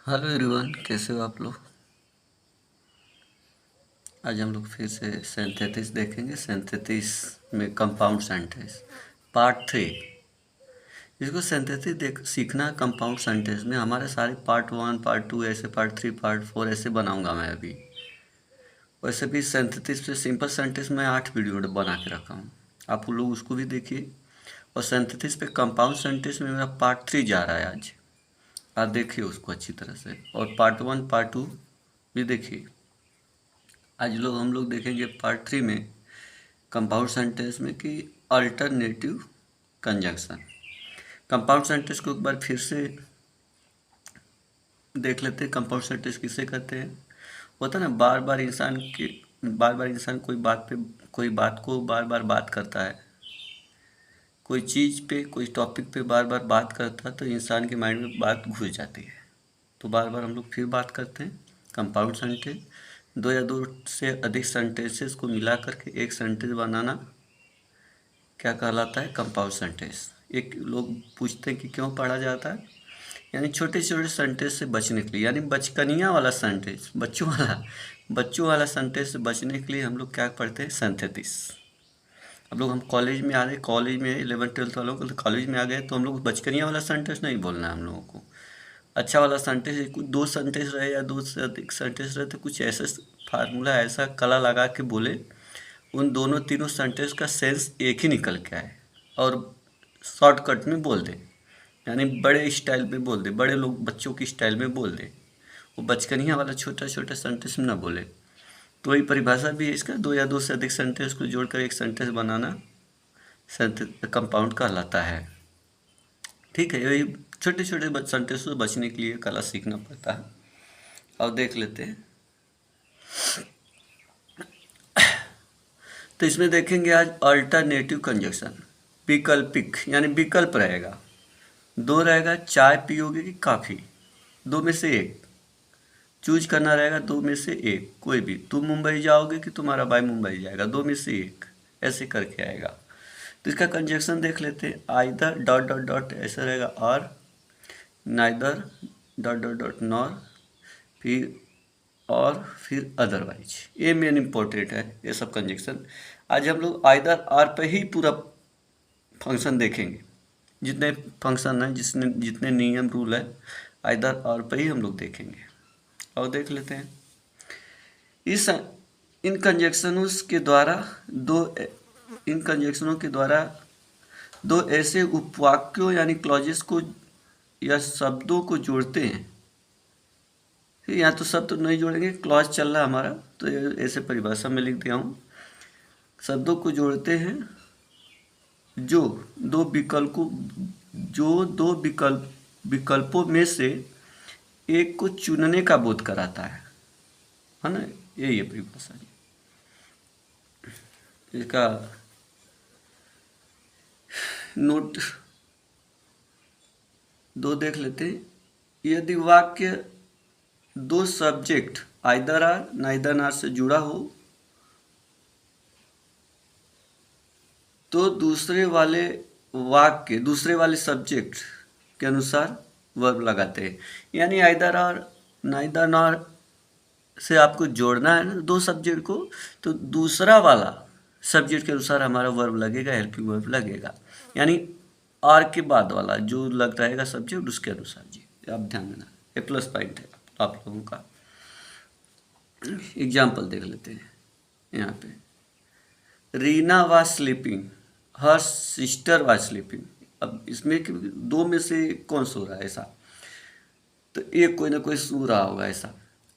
Hello everyone, कैसे हो आप लोग। आज हम लोग फिर से सिंथेसिस देखेंगे। सिंथेसिस में कंपाउंड सेंटेंस पार्ट 3। इसको सिंथेसिस देख सीखना है। कंपाउंड सेंटेंस में हमारे सारे पार्ट 1 पार्ट 2 ऐसे पार्ट 3 पार्ट 4 ऐसे बनाऊंगा मैं अभी। वैसे भी सिंथेसिस से सिंपल सेंटेंस में 8 वीडियो बना के रखा हूँ, आप लोग उसको भी देखिए। और सिंथेसिस पे कंपाउंड सेंटेंस में मेरा पार्ट 3 जा रहा है आज। आप देखिए उसको अच्छी तरह से, और पार्ट 1 पार्ट 2 भी देखिए। आज लोग हम लोग देखेंगे पार्ट 3 में कंपाउंड सेंटेंस में कि अल्टरनेटिव कंजंक्शन। कंपाउंड सेंटेंस को एक बार फिर से देख लेते हैं। कंपाउंड सेंटेंस किसे कहते हैं। होता है ना, बार बार इंसान कोई बात को बार बार बात करता है, कोई चीज़ पे कोई टॉपिक पे बार बार बात करता है, तो इंसान के माइंड में बात घुस जाती है। तो बार बार हम लोग फिर बात करते हैं। कंपाउंड सेंटेंस दो या दो से अधिक सेंटेंसेस को मिला करके एक सेंटेंस बनाना क्या कहलाता है, कंपाउंड सेंटेंस। एक लोग पूछते हैं कि क्यों पढ़ा जाता है, यानी छोटे छोटे सेंटेंस से बचने के लिए, यानी बचकनिया वाला सेंटेंस, बच्चों वाला सेंटेंस से बचने के लिए हम लोग क्या पढ़ते हैं, सिंथेसिस। अब लोग हम कॉलेज में आ गए, कॉलेज में 11th 12th वालों को कॉलेज में आ गए, तो हम लोग बचकनिया वाला सेंटेंस नहीं बोलना है हम लोगों को। अच्छा वाला सेंटेंस, कुछ दो सेंटेंस रहे या दो से अधिक सेंटेंस रहे, तो कुछ ऐसा फार्मूला, ऐसा कला लगा के बोले उन दोनों तीनों सेंटेंस का सेंस एक ही निकल के आए, और शॉर्टकट में बोल दे, यानी बड़े स्टाइल में बोल दे, बड़े लोग बच्चों की स्टाइल में बोल दे। वो बचकनिया वाला छोटा छोटा सेंटेंस में ना बोले। तो वही परिभाषा भी है इसका, दो या दो से अधिक सेंटेंस को जोड़कर एक सेंटेंस बनाना कंपाउंड कहलाता है। ठीक है, यही छोटे छोटे सेंटेंस से बचने के लिए कला सीखना पड़ता है। अब देख लेते हैं। तो इसमें देखेंगे आज अल्टरनेटिव कंजक्शन, वैकल्पिक, यानी विकल्प रहेगा। दो रहेगा, चाय पियोगे कि काफ़ी, दो में से एक चूज करना रहेगा। दो में से एक कोई भी, तुम मुंबई जाओगे कि तुम्हारा भाई मुंबई जाएगा, दो में से एक, ऐसे करके आएगा। तो इसका कंजक्शन देख लेते हैं। आइदर डॉट डॉट डॉट ऐसा रहेगा, और neither dot dot dot nor, फिर और फिर अदरवाइज। ये मेन इम्पोर्टेंट है ये सब कंजक्शन। आज हम लोग आइदर आर पे ही पूरा फंक्शन देखेंगे। जितने फंक्शन हैं, जितने नियम रूल है, आइदर आर पे ही हम लोग देखेंगे। और देख लेते हैं इस इन कंजक्शनों के द्वारा दो इन कंजक्शनों के द्वारा दो ऐसे उपवाक्यों यानी क्लॉजेस को या शब्दों को जोड़ते हैं। यहाँ तो शब्द तो नहीं जोड़ेंगे, क्लॉज चल रहा है हमारा, तो ऐसे परिभाषा में लिख दिया हूँ। शब्दों को जोड़ते हैं जो दो विकल्पों में से एक को चुनने का बोध कराता है ना। यही है परिभाषा जी। इसका नोट दो देख लेते हैं। यदि वाक्य दो subject either or neither or से जुड़ा हो, तो दूसरे वाले सब्जेक्ट के अनुसार वर्ब लगाते हैं। यानी आइदर आर नाइदर आर से आपको जोड़ना है ना दो सब्जेक्ट को, तो दूसरा वाला सब्जेक्ट के अनुसार हमारा वर्ब लगेगा, हेल्पिंग वर्ब लगेगा। यानी आर के बाद वाला जो लग रहेगा सब्जेक्ट उसके अनुसार जी। आप ध्यान देना, ये प्लस पॉइंट है आप लोगों का। एग्जाम्पल देख लेते हैं यहाँ पे। Reena was sleeping, her sister was sleeping. अब इसमें दो में से कौन सो रहा है ऐसा, तो एक कोई ना कोई सो रहा होगा ऐसा।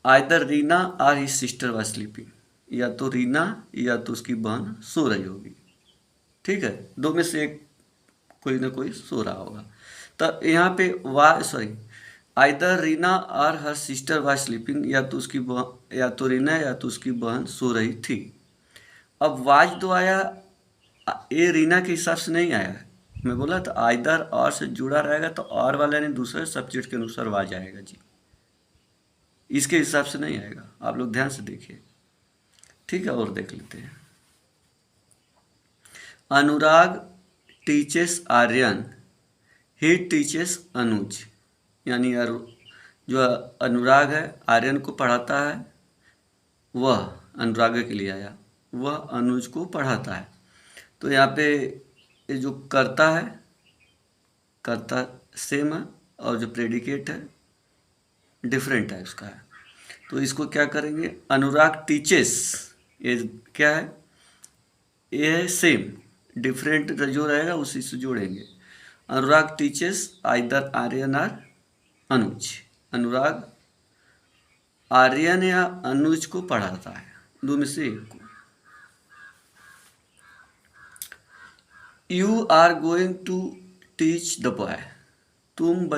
आइदर रीना और हिज सिस्टर वाज स्लीपिंग, या तो रीना या तो उसकी बहन सो रही होगी। ठीक है, दो में से एक कोई ना कोई सो रहा होगा। तो यहाँ पे आइदर रीना और हर सिस्टर वाज स्लीपिंग, या तो रीना या तो उसकी बहन सो रही थी। अब वाज दो आया, ये रीना के हिसाब से नहीं आया है। मैं बोला तो आइदर और से जुड़ा रहेगा, तो और वाला ने दूसरे सब्जेक्ट के अनुसार वाज आएगा जी, इसके हिसाब से नहीं आएगा। आप लोग ध्यान से देखिए। ठीक है, और देख लेते हैं। अनुराग टीचेस आर्यन, ही टीचेस अनुज, यानी जो अनुराग है आर्यन को पढ़ाता है, वह अनुराग के लिए आया, वह अनुज को पढ़ाता है। तो यहाँ पे ये जो कर्ता है, कर्ता सेम है और जो प्रेडिकेट है डिफरेंट है उसका है। तो इसको क्या करेंगे, अनुराग टीचेस, ये क्या है, ये है सेम, डिफरेंट जो रहेगा उसी से जोड़ेंगे। अनुराग टीचेस आइदर आर्यन आर अनुज, अनुराग आर्यन या अनुज को पढ़ाता है, दो में से एक को। You are going to teach the boy, तुम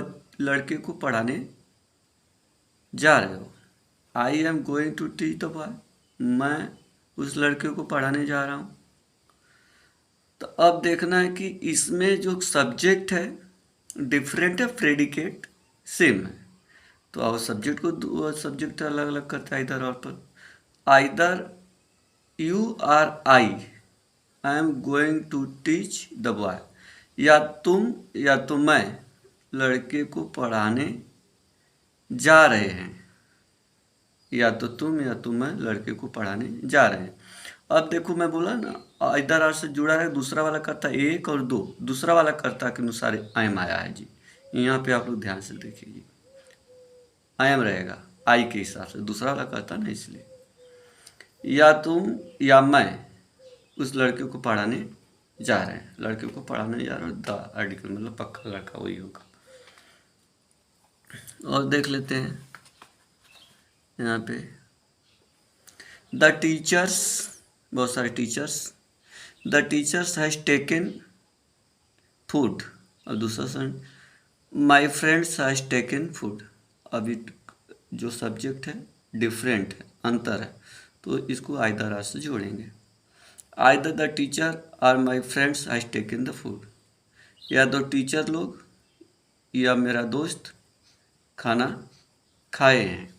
लड़के को पढ़ाने जा रहे हो। I am going to teach the boy, मैं उस लड़के को पढ़ाने जा रहा हूँ। तो अब देखना है कि इसमें जो सब्जेक्ट है डिफरेंट है, प्रेडिकेट सेम है। तो अब सब्जेक्ट को दो सब्जेक्ट अलग अलग करता है इधर और पर। Either you or I am going to teach the boy, या तुम या तो मैं लड़के को पढ़ाने जा रहे हैं, या तो तुम या तो मैं लड़के को पढ़ाने जा रहे हैं। अब देखो मैं बोला ना इधर आर से जुड़ा है, दूसरा वाला करता एक और दो, दूसरा वाला करता के अनुसार आई एम आया है जी। यहाँ पे आप लोग ध्यान से देखिए, आई एम रहेगा आई के हिसाब से, दूसरा वाला करता ना इसलिए। या तुम या मैं उस लड़के को पढ़ाने जा रहे हैं, लड़के को पढ़ाने जा रहे हैं, द आर्टिकल मतलब पक्का लड़का वही होगा। और देख लेते हैं यहाँ पे द टीचर्स, बहुत सारे teachers, the teachers has taken food, और दूसरा son my friends has taken food. अभी जो सब्जेक्ट है डिफरेंट है, अंतर है, तो इसको आइदर आर से जोड़ेंगे। आइदर द टीचर और माई friends has taken the food, या तो टीचर लोग या मेरा दोस्त खाना खाए हैं,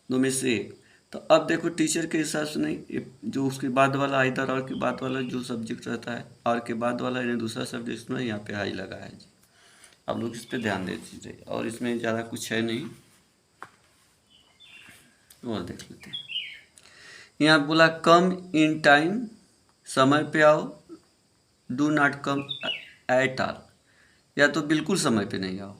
दो में से एक। तो अब देखो टीचर के हिसाब से नहीं, जो उसके बाद वाला आइदर और के बाद वाला जो सब्जेक्ट रहता है, और के बाद वाला यानी दूसरा सब्जेक्ट में यहाँ पे हाई लगा है जी। आप लोग इस पे ध्यान दे दीजिए, और इसमें ज़्यादा कुछ है नहीं, और देख लेते हैं। यहाँ बोला कम इन टाइम, समय पे आओ, do not come at all, या तो बिल्कुल समय पे नहीं आओ,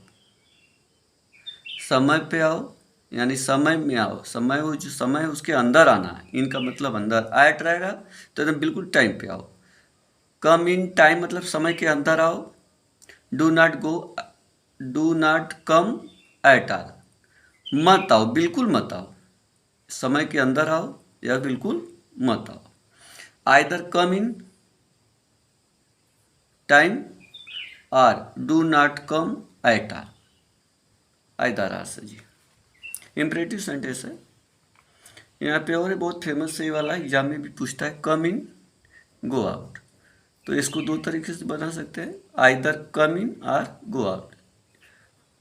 समय पे आओ यानी समय में आओ, समय वो जो समय है उसके अंदर आना है, इनका मतलब अंदर, एट रहेगा तो एकदम बिल्कुल टाइम पे आओ। कम इन टाइम मतलब समय के अंदर आओ। Do not come at all, मत आओ, बिल्कुल मत आओ, समय के अंदर आओ या बिल्कुल मत आओ। Either come in time or do not come at all, either or से जी। इम्परेटिव सेंटेंस है। यहाँ पे और बहुत फेमस है वाला, एग्जाम में भी पूछता है, कम इन गो आउट। तो इसको दो तरीके से बना सकते हैं, आइदर कम इन और गो आउट,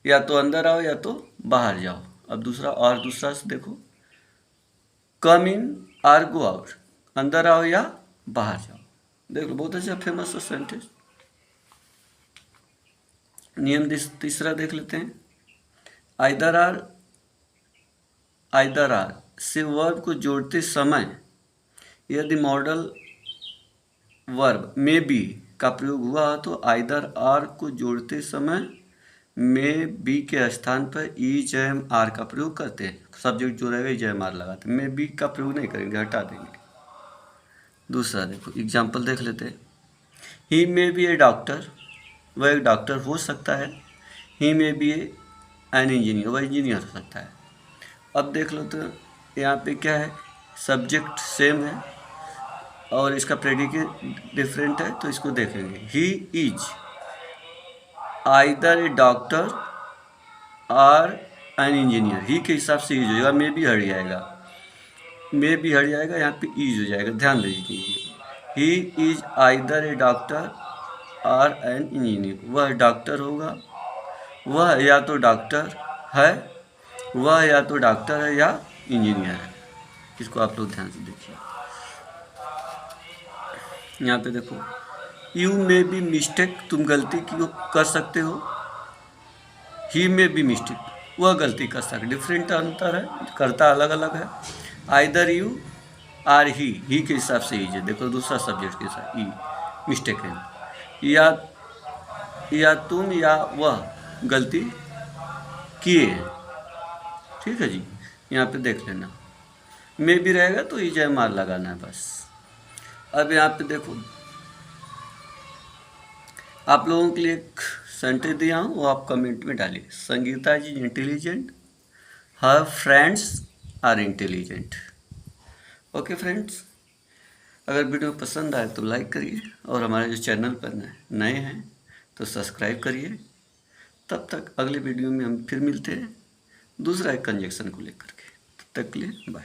या तो अंदर आओ या तो बाहर जाओ। अब दूसरा से देखो, कम इन और गो आउट, अंदर आओ या बाहर जाओ। देख लो बहुत अच्छा फेमस है सेंटेंस। नियम तीसरा देख लेते हैं, आइदर आर से वर्ब को जोड़ते समय यदि मॉडल वर्ब में बी का प्रयोग हुआ तो आइदर आर को जोड़ते समय में बी के स्थान पर ई जैम आर का प्रयोग करते हैं। सब्जेक्ट जो रहेगा ई जैम आर लगाते हैं, में बी का प्रयोग नहीं करेंगे, हटा देंगे। दूसरा देखो एग्जाम्पल देख लेते हैं, ही मे बी ए डॉक्टर, वह एक डॉक्टर हो सकता है। ही मे बी एन इंजीनियर, वह इंजीनियर हो सकता है। अब देख लो तो यहाँ पे क्या है, सब्जेक्ट सेम है और इसका प्रेडिकेट डिफरेंट है, तो इसको देखेंगे। He is either A doctor और एन इंजीनियर, ही के हिसाब से ईज हो जाएगा, मे भी हट जाएगा, मे भी हट जाएगा, यहाँ पे ईज हो जाएगा, ध्यान दीजिए। He is either A doctor और एन इंजीनियर, वह डॉक्टर होगा, वह या तो डॉक्टर है, वह या तो डॉक्टर है या इंजीनियर है। इसको आप लोग ध्यान से देखिए। यहाँ पे देखो, यू मे बी मिस्टेक, तुम गलती कर सकते हो। ही मे बी मिस्टेक, वह गलती कर सकता। डिफरेंट अंतर है, करता अलग अलग है। आइदर यू आर ही के हिसाब से ही है, देखो दूसरा सब्जेक्ट के साथ ई मिस्टेक है। या तुम या वह गलती किए हैं, ठीक है जी। यहाँ पे देख लेना, में भी रहेगा तो ई जय मार लगाना है बस। अब यहाँ पे देखो, आप लोगों के लिए एक सेंटेंस दिया हूँ, वो आप कमेंट में डालिए। संगीता जी इंटेलिजेंट, हर friends are intelligent. Okay friends, अगर वीडियो पसंद आए तो लाइक करिए, और हमारे जो चैनल पर नए हैं तो सब्सक्राइब करिए। तब तक अगले वीडियो में हम फिर मिलते हैं दूसरा एक कंजक्शन को लेकर के। तब तक के लिए बाय।